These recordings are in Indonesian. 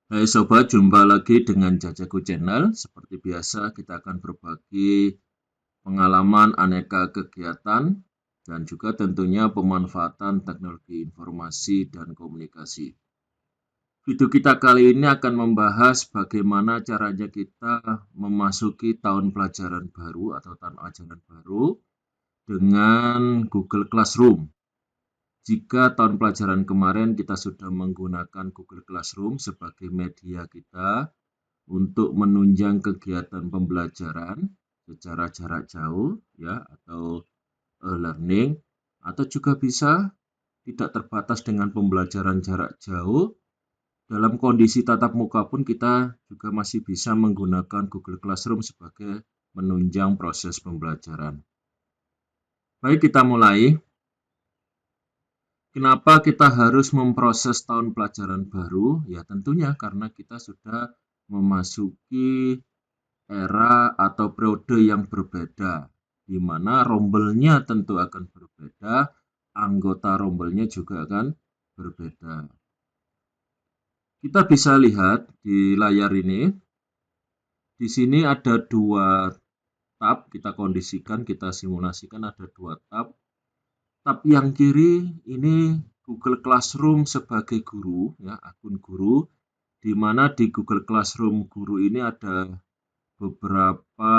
Hai sobat, jumpa lagi dengan Jajaku Channel. Seperti biasa, kita akan berbagi pengalaman aneka kegiatan dan juga tentunya pemanfaatan teknologi informasi dan komunikasi. Video kita kali ini akan membahas bagaimana caranya kita memasuki tahun pelajaran baru atau tahun ajaran baru dengan Google Classroom. Jika tahun pelajaran kemarin kita sudah menggunakan Google Classroom sebagai media kita untuk menunjang kegiatan pembelajaran secara jarak jauh ya atau learning, atau juga bisa tidak terbatas dengan pembelajaran jarak jauh. Dalam kondisi tatap muka pun kita juga masih bisa menggunakan Google Classroom sebagai menunjang proses pembelajaran. Baik, kita mulai. Kenapa kita harus memproses tahun pelajaran baru? Ya tentunya karena kita sudah memasuki era atau periode yang berbeda, di mana rombelnya tentu akan berbeda, anggota rombelnya juga akan berbeda. Kita bisa lihat di layar ini, di sini ada dua tab, kita kondisikan, kita simulasikan ada dua tab. Tab yang kiri ini Google Classroom sebagai guru, ya, akun guru, di mana di Google Classroom guru ini ada beberapa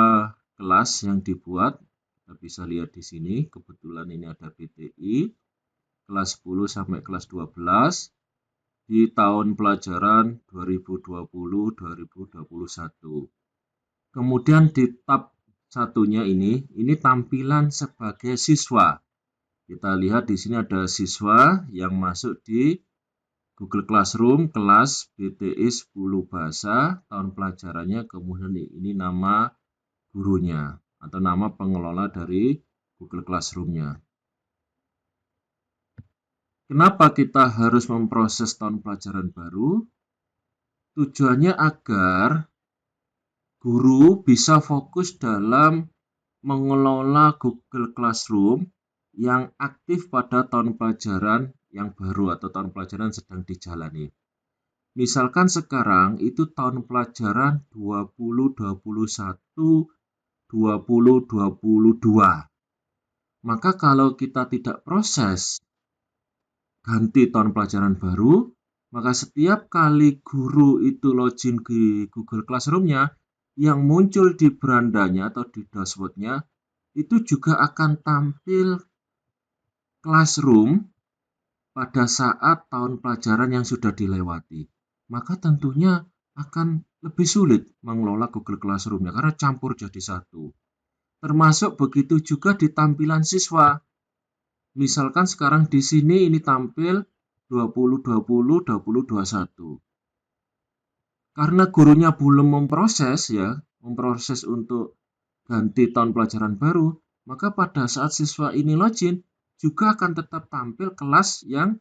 kelas yang dibuat. Kita bisa lihat di sini, kebetulan ini ada PTI, kelas 10 sampai kelas 12, di tahun pelajaran 2020-2021. Kemudian di tab satunya ini tampilan sebagai siswa. Kita lihat di sini ada siswa yang masuk di Google Classroom kelas BTI 10 bahasa, tahun pelajarannya, kemudian ini nama gurunya atau nama pengelola dari Google Classroom-nya. Kenapa kita harus memproses tahun pelajaran baru? Tujuannya agar guru bisa fokus dalam mengelola Google Classroom yang aktif pada tahun pelajaran yang baru atau tahun pelajaran sedang dijalani. Misalkan sekarang itu tahun pelajaran 2021-2022. Maka kalau kita tidak proses ganti tahun pelajaran baru, maka setiap kali guru itu login ke Google Classroom-nya, yang muncul di berandanya atau di dashboard-nya itu juga akan tampil Classroom pada saat tahun pelajaran yang sudah dilewati. Maka tentunya akan lebih sulit mengelola Google Classroom-nya karena campur jadi satu. Termasuk begitu juga di tampilan siswa. Misalkan sekarang di sini ini tampil 2020-2021. Karena gurunya belum memproses untuk ganti tahun pelajaran baru, maka pada saat siswa ini login juga akan tetap tampil kelas yang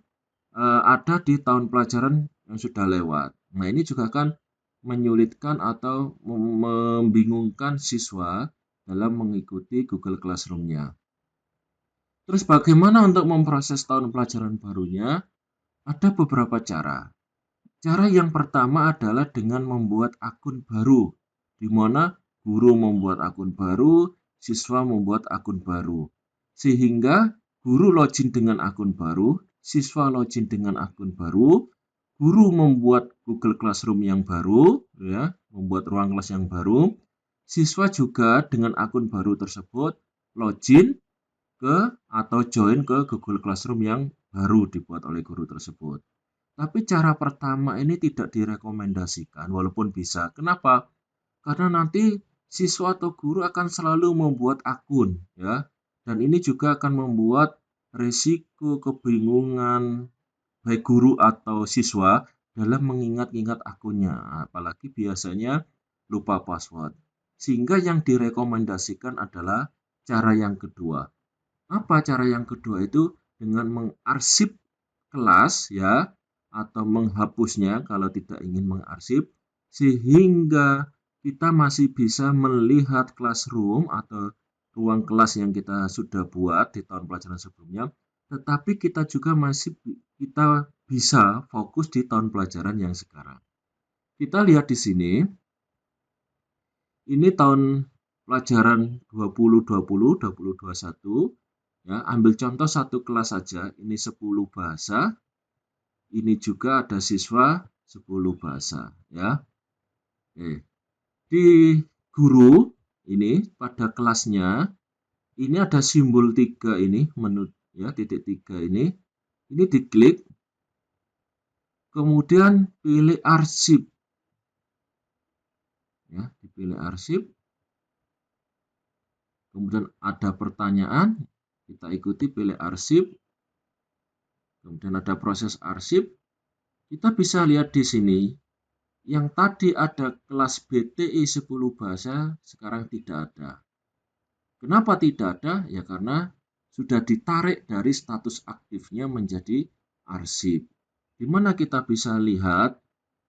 ada di tahun pelajaran yang sudah lewat. Nah, ini juga akan menyulitkan atau membingungkan siswa dalam mengikuti Google Classroom-nya. Terus bagaimana untuk memproses tahun pelajaran barunya? Ada beberapa cara. Cara yang pertama adalah dengan membuat akun baru, di mana guru membuat akun baru, siswa membuat akun baru. Sehingga guru login dengan akun baru, siswa login dengan akun baru, guru membuat Google Classroom yang baru, ya, membuat ruang kelas yang baru, siswa juga dengan akun baru tersebut login ke atau join ke Google Classroom yang baru dibuat oleh guru tersebut. Tapi cara pertama ini tidak direkomendasikan walaupun bisa. Kenapa? Karena nanti siswa atau guru akan selalu membuat akun, ya. Dan ini juga akan membuat risiko kebingungan baik guru atau siswa dalam mengingat-ingat akunnya, apalagi biasanya lupa password. Sehingga yang direkomendasikan adalah cara yang kedua. Apa cara yang kedua itu? Dengan mengarsip kelas, ya, atau menghapusnya kalau tidak ingin mengarsip, sehingga kita masih bisa melihat classroom atau ruang kelas yang kita sudah buat di tahun pelajaran sebelumnya, tetapi kita juga kita bisa fokus di tahun pelajaran yang sekarang. Kita lihat di sini, ini tahun pelajaran 2020-2021, ya, ambil contoh satu kelas saja, ini 10 bahasa, ini juga ada siswa 10 bahasa, ya. Di guru ini pada kelasnya, ini ada simbol 3 ini, menu ya, titik 3 ini diklik, kemudian pilih arsip, ya, dipilih arsip, kemudian ada pertanyaan, kita ikuti, pilih arsip, kemudian ada proses arsip, kita bisa lihat di sini, yang tadi ada kelas BTI 10 bahasa, sekarang tidak ada. Kenapa tidak ada? Ya karena sudah ditarik dari status aktifnya menjadi arsip. Di mana kita bisa lihat,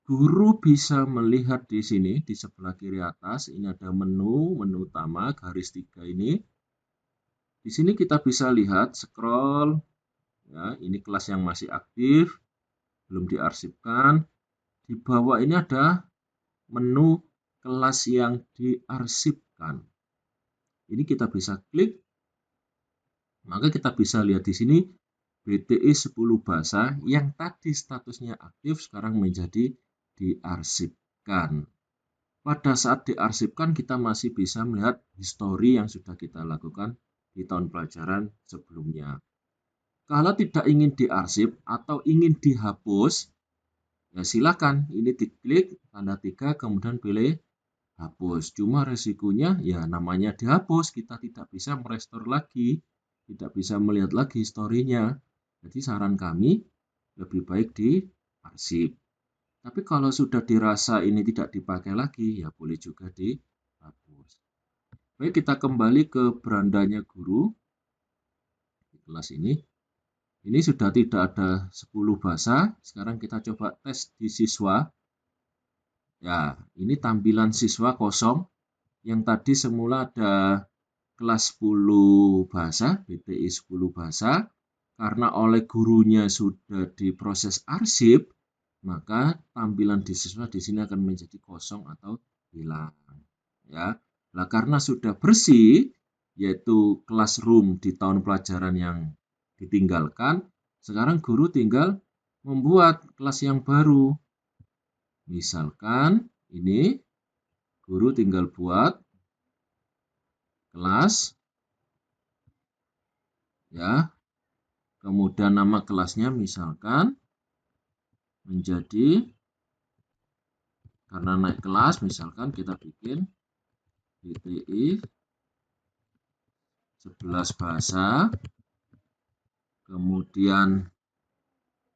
guru bisa melihat di sini, di sebelah kiri atas, ini ada menu utama, garis 3 ini. Di sini kita bisa lihat, scroll, ya, ini kelas yang masih aktif, belum diarsipkan. Di bawah ini ada menu kelas yang diarsipkan. Ini kita bisa klik, maka kita bisa lihat di sini BTI 10 bahasa yang tadi statusnya aktif sekarang menjadi diarsipkan. Pada saat diarsipkan kita masih bisa melihat histori yang sudah kita lakukan di tahun pelajaran sebelumnya. Kalau tidak ingin diarsip atau ingin dihapus, ya silakan, ini diklik tanda 3 kemudian pilih hapus. Cuma resikonya ya namanya dihapus, kita tidak bisa merestore lagi, tidak bisa melihat lagi historinya. Jadi saran kami lebih baik diarsip. Tapi kalau sudah dirasa ini tidak dipakai lagi, ya boleh juga dihapus. Baik, kita kembali ke berandanya guru di kelas ini. Ini sudah tidak ada 10 bahasa. Sekarang kita coba tes di siswa. Ya, ini tampilan siswa kosong. Yang tadi semula ada kelas 10 bahasa, BTI 10 bahasa. Karena oleh gurunya sudah diproses arsip, maka tampilan di siswa di sini akan menjadi kosong atau hilang. Ya, nah, karena sudah bersih, yaitu classroom di tahun pelajaran yang ditinggalkan, sekarang guru tinggal membuat kelas yang baru. Misalkan ini guru tinggal buat kelas, ya, kemudian nama kelasnya misalkan menjadi, karena naik kelas misalkan kita bikin BTI 11 bahasa, kemudian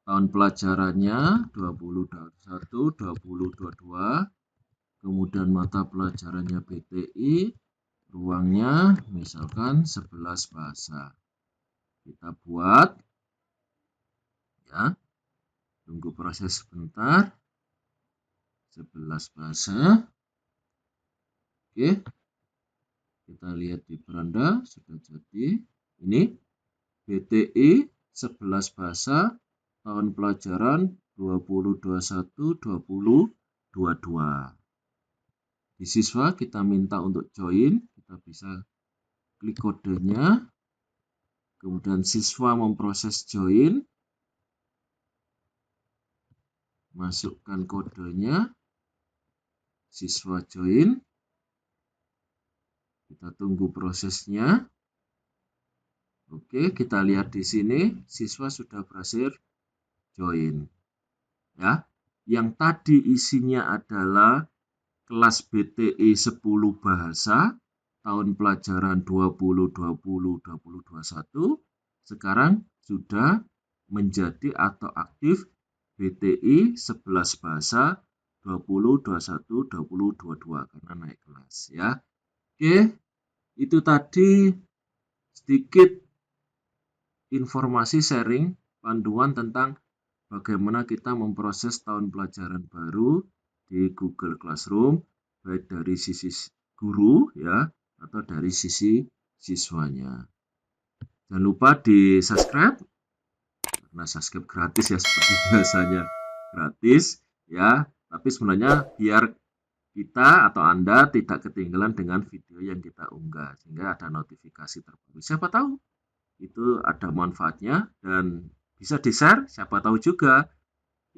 tahun pelajarannya 2021, 2022, kemudian mata pelajarannya BTI, ruangnya misalkan 11 bahasa. Kita buat, ya, tunggu proses sebentar, 11 bahasa. Oke, kita lihat di beranda, sudah jadi. Ini BTI 11 bahasa tahun pelajaran 2021-2022. Di siswa kita minta untuk join, kita bisa klik kodenya, kemudian siswa memproses join, masukkan kodenya, siswa join, kita tunggu prosesnya. Oke, kita lihat di sini siswa sudah berhasil join. Ya, yang tadi isinya adalah kelas BTI 10 bahasa tahun pelajaran 2020-2021 sekarang sudah menjadi atau aktif BTI 11 bahasa 2021-2022 karena naik kelas, ya. Oke, itu tadi sedikit informasi sharing panduan tentang bagaimana kita memproses tahun pelajaran baru di Google Classroom, baik dari sisi guru, ya, atau dari sisi siswanya. Jangan lupa di subscribe, karena subscribe gratis ya, seperti biasanya gratis, ya. Tapi sebenarnya biar kita atau Anda tidak ketinggalan dengan video yang kita unggah, sehingga ada notifikasi terbaru. Siapa tahu itu ada manfaatnya dan bisa di-share, siapa tahu juga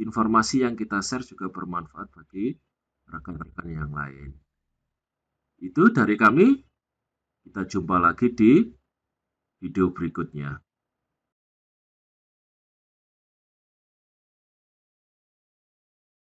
informasi yang kita share juga bermanfaat bagi rekan-rekan yang lain. Itu dari kami, kita jumpa lagi di video berikutnya.